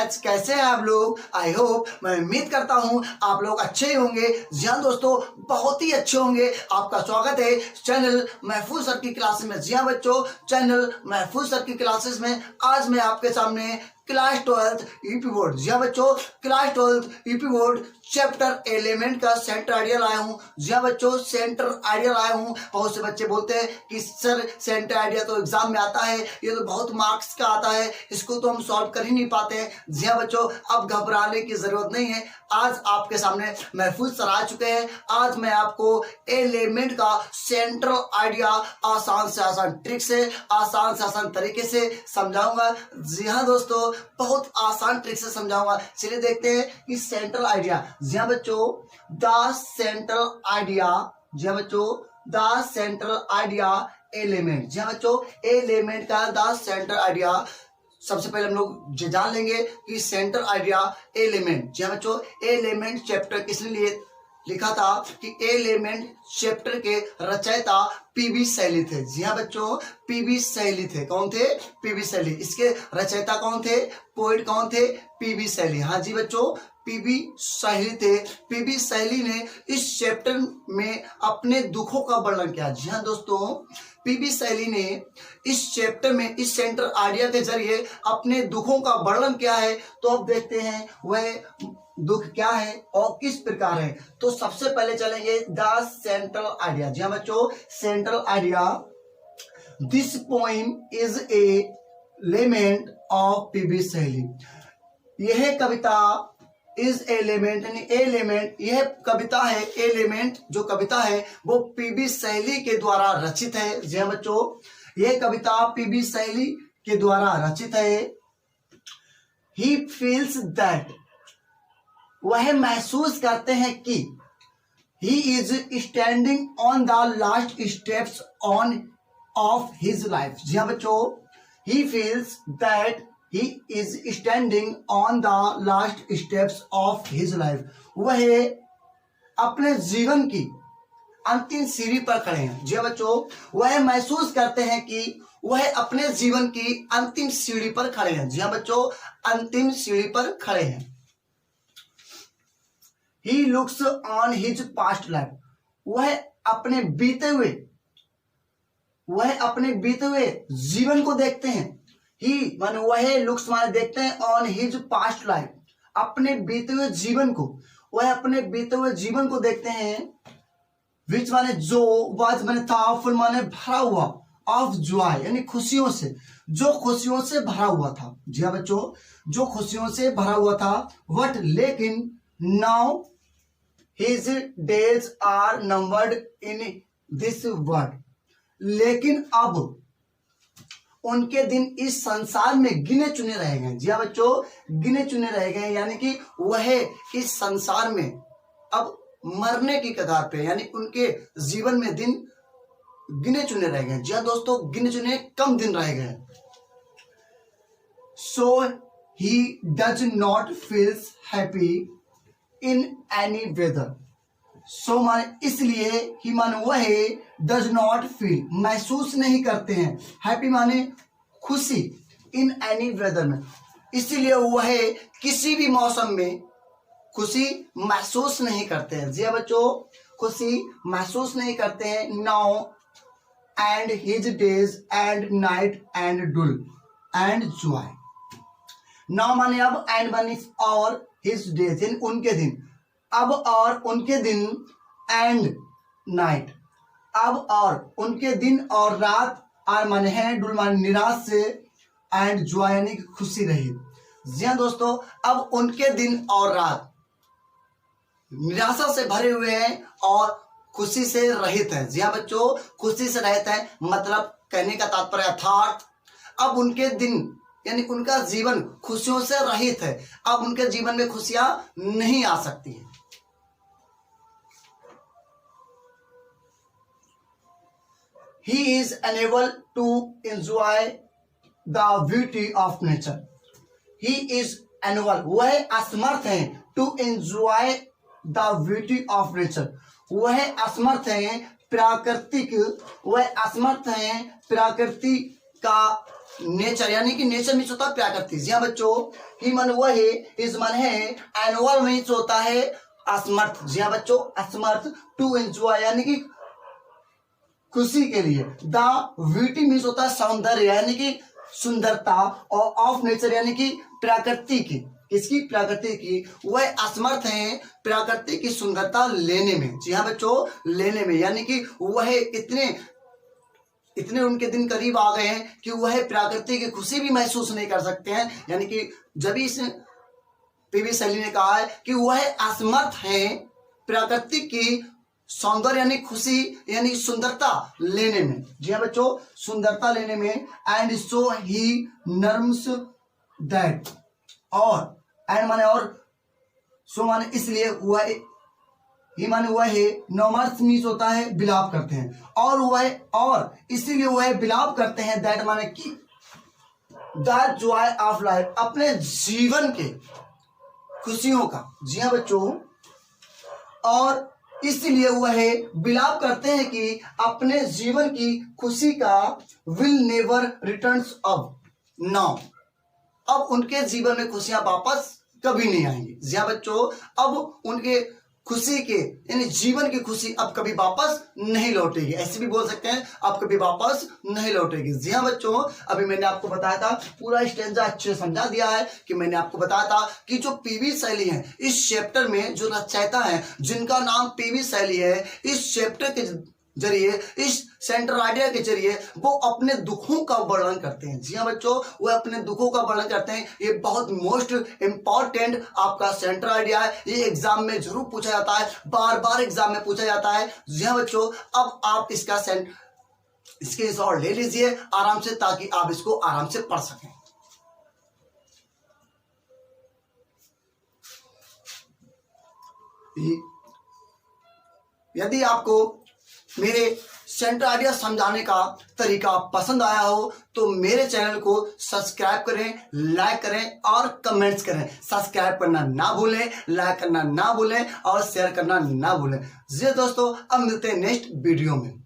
Guys, कैसे हैं आप लोग? आई होप, मैं उम्मीद करता हूं आप लोग अच्छे ही होंगे। जी हाँ दोस्तों, बहुत ही अच्छे होंगे। आपका स्वागत है चैनल महफूज सर की क्लासेस में। जी हाँ बच्चों, चैनल महफूज सर की क्लासेस में आज मैं आपके सामने क्लास 12 यूपी बोर्ड, जी हाँ बच्चों, class 12 UP board chapter element का सेंटर आइडिया लाया हूं। जी हाँ बच्चों, सेंटर आइडिया लाया हूं। बहुत से बच्चे बोलते हैं कि सर सेंटर आइडिया तो एग्जाम में आता है, ये तो बहुत मार्क्स का आता है, इसको तो हम सॉल्व कर ही नहीं पाते हैं। जी हाँ बच्चों, अब घबराने की जरूरत नहीं है। आज आपके सामने महफूज सर आ चुके हैं। आज मैं आपको एलिमेंट का सेंट्रल आइडिया आसान से आसान ट्रिक से, आसान से आसान तरीके से समझाऊंगा। जी हाँ दोस्तों, बहुत आसान ट्रिक से समझाऊंगा। चलिए देखते हैं कि सेंट्रल आइडिया। जी हाँ बच्चों, द सेंट्रल आइडिया, जी हाँ बच्चों, द सेंट्रल आइडिया एलिमेंट। जी हाँ बच्चों, एलिमेंट का द सेंट्रल आइडिया। सबसे पहले हम लोग जान लेंगे कि सेंट्रल आइडिया एलिमेंट। जी हाँ बच्चों, एलिमेंट चैप्टर किसने लिए लिखा था कि एलिमेंट चैप्टर के रचयिता पीबी शैली थे। जी हाँ बच्चों, पीबी शैली थे। कौन थे? PB Shelley. इसके रचयिता कौन थे? पोइट कौन थे? PB Shelley. हाँ जी बच्चों, पीबी शैली थे। पीबी शैली ने इस चैप्टर में अपने दुखों का वर्णन किया। जी हाँ दोस्तों, पीबी शैली ने इस चैप्टर में इस सेंट्रल आइडिया के जरिए अपने दुखों का वर्णन किया है। तो अब देखते हैं वह दुख क्या है और किस प्रकार है। तो सबसे पहले चलेंगे द सेंट्रल आइडिया। जी हाँ बच्चों, central idea. This poem is a element of PB Shelley. यह कविता इज एलिमेंट, यानी एलिमेंट, यह कविता है। एलिमेंट जो कविता है वो पीबी शैली के द्वारा रचित है। जी हाँ बच्चों, यह कविता पीबी शैली के द्वारा रचित है। ही फील्स दैट, वह महसूस करते हैं कि he is standing on the last steps on of his life. जी हाँ बच्चों, he feels that he is standing on the last steps of his life. वह अपने जीवन की अंतिम सीढ़ी पर खड़े हैं। जी हाँ बच्चों, वह महसूस करते हैं कि वह अपने जीवन की अंतिम सीढ़ी पर खड़े हैं। जी हाँ बच्चों, अंतिम सीढ़ी पर खड़े हैं। He looks on his past life, वह अपने बीते हुए जीवन को देखते हैं। ही माने वह लुक्स माने देखते हैं, ऑन हिज पास्ट लाइफ, अपने बीते हुए जीवन को, वह अपने बीते हुए जीवन को देखते हैं। विच माने जो, वाज माने था, फुल माने भरा हुआ, ऑफ जॉय यानी खुशियों से, जो खुशियों से भरा हुआ था। जी हाँ बच्चों, जो खुशियों से भरा हुआ था। वट लेकिन now his days are numbered in this world, लेकिन अब उनके दिन इस संसार में गिने चुने रह गए। जी हाँ बच्चों, गिने चुने रह गए, यानी कि वह इस संसार में अब मरने की कगार पे, यानी उनके जीवन में दिन गिने चुने रह गए। जी हाँ दोस्तों, गिने चुने कम दिन रह गए। So he does not feels happy in any weather. So माने इसलिए, ही माने वह does not feel महसूस नहीं करते हैं, हैप्पी माने खुशी, इन एनी वेदर में, इसीलिए वह किसी भी मौसम में खुशी महसूस नहीं करते हैं। जी बच्चों, खुशी महसूस नहीं करते हैं। Now and his days and night and dull and joy. Now माने अब, एंड माने और, हिज डेज यानी उनके दिन, अब और उनके दिन, एंड नाइट अब और उनके दिन और रात, आर माने है, डुल माने निराश से, एंड जॉय यानी खुशी रही। जी हाँ दोस्तों, अब उनके दिन और रात निराशा से भरे हुए हैं और खुशी से रहित है। जी हाँ बच्चों, खुशी से रहित है, मतलब कहने का तात्पर्य अर्थात अब उनके दिन यानी उनका जीवन खुशियों से रहित है। अब उनके जीवन में खुशियां नहीं आ सकती हैं। He is unable to enjoy the beauty of nature. He is unable, वह असमर्थ हैं, to enjoy the beauty of nature, वह असमर्थ हैं प्राकृतिक, वह असमर्थ हैं प्रकृति का नेचर, यानी कि नेचर मीन्स होता है प्रकृति। जी हाँ बच्चों, ह्यूमन वो है, इज मन है, एनुअल मीन्स होता है असमर्थ। जी हाँ बच्चों, असमर्थ टू एंजॉय यानी कि खुशी के लिए। द ब्यूटी मीन्स होता है सौंदर्य यानी कि सुंदरता, और ऑफ नेचर यानी कि प्रकृति की, किसकी, प्रकृति की। वह असमर्थ हैं प्रकृति की सुंदरता लेने में। जी हाँ बच्चों, लेने में, यानी कि वह इतने उनके दिन करीब आ गए हैं कि वह प्रकृति की खुशी भी महसूस नहीं कर सकते हैं। यानी कि जब इस पीवी शैली ने कहा है कि वह असमर्थ हैं प्रकृति की सौंदर्य यानी खुशी यानी सुंदरता लेने में। जी हाँ बच्चों, सुंदरता लेने में। And so he norms that, और एंड माने और, सो माने इसलिए, वह ही माने वह है, नॉमर्स मीन्स होता है बिलाव करते हैं, और इसीलिए वह बिलाव करते हैं, दैट माने कि दैट जॉय ऑफ लाइफ, अपने जीवन के खुशियों का। जी हाँ बच्चों, और इसलिए वह बिलाव करते हैं कि अपने जीवन की खुशी का विल नेवर रिटर्न्स अब नाउ, अब उनके जीवन में खुशियां वापस कभी नहीं आएंगी। जी हाँ बच्चों, अब उनके खुशी के यानी जीवन की खुशी अब कभी वापस नहीं लौटेगी, ऐसे भी बोल सकते हैं, अब कभी वापस नहीं लौटेगी। जी हाँ बच्चों, अभी मैंने आपको बताया था, पूरा स्टेंजा अच्छे से समझा दिया है कि मैंने आपको बताया था कि जो पीवी शैली है, इस चैप्टर में जो रचयिता है जिनका नाम पीवी शैली है, इस चैप्टर के जरिए, इस सेंट्रल आइडिया के जरिए वो अपने दुखों का वर्णन करते हैं। जी हाँ बच्चों, वो अपने दुखों का वर्णन करते हैं। ये बहुत मोस्ट इंपॉर्टेंट आपका सेंट्रल आइडिया है, ये एग्जाम में जरूर पूछा जाता है, बार बार एग्जाम में पूछा जाता है। जी हाँ बच्चों, अब आप इसका स्क्रीनशॉट ले लीजिए आराम से, ताकि आप इसको आराम से पढ़ सकें। यदि आपको मेरे सेंट्रल आइडिया समझाने का तरीका पसंद आया हो तो मेरे चैनल को सब्सक्राइब करें, लाइक करें और कमेंट्स करें। सब्सक्राइब करना ना भूलें, लाइक करना ना भूलें और शेयर करना ना भूलें। जी दोस्तों, अब मिलते हैं नेक्स्ट वीडियो में।